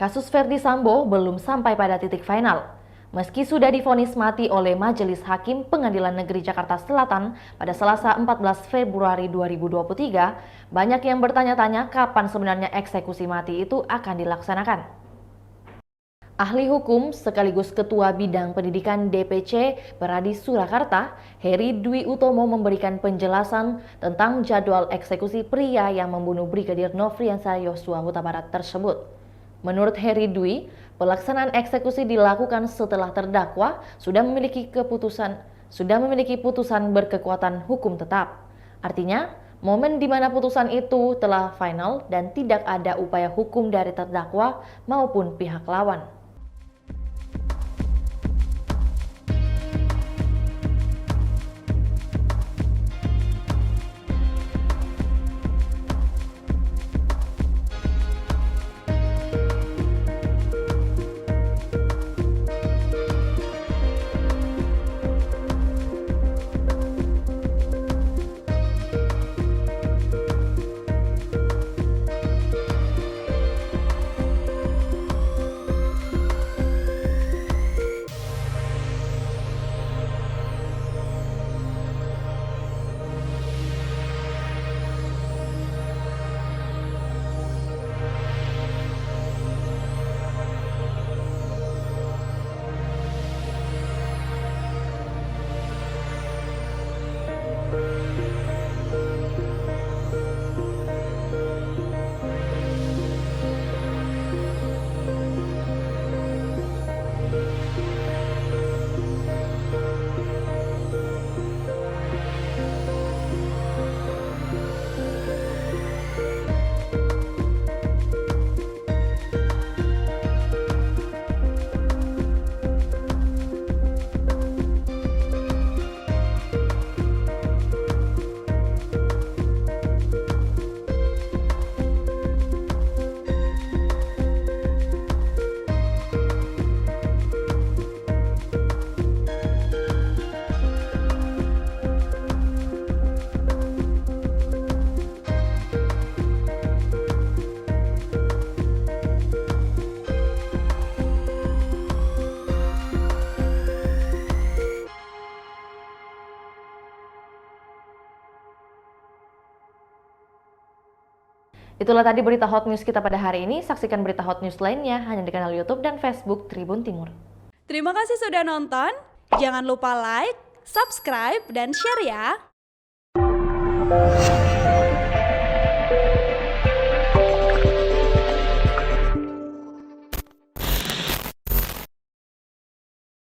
Kasus Ferdy Sambo belum sampai pada titik final. Meski sudah divonis mati oleh Majelis Hakim Pengadilan Negeri Jakarta Selatan pada Selasa 14 Februari 2023, banyak yang bertanya-tanya kapan sebenarnya eksekusi mati itu akan dilaksanakan. Ahli hukum sekaligus Ketua Bidang Pendidikan DPC Peradi Surakarta, Heri Dwi Utomo memberikan penjelasan tentang jadwal eksekusi pria yang membunuh Brigadir Nofriansah Yosua Huta Barat tersebut. Menurut Heri Dwi, pelaksanaan eksekusi dilakukan setelah terdakwa sudah memiliki putusan berkekuatan hukum tetap. Artinya, momen di mana putusan itu telah final dan tidak ada upaya hukum dari terdakwa maupun pihak lawan. Itulah tadi berita hot news kita pada hari ini. Saksikan berita hot news lainnya hanya di kanal YouTube dan Facebook Tribun Timur. Terima kasih sudah nonton. Jangan lupa like, subscribe, dan share ya.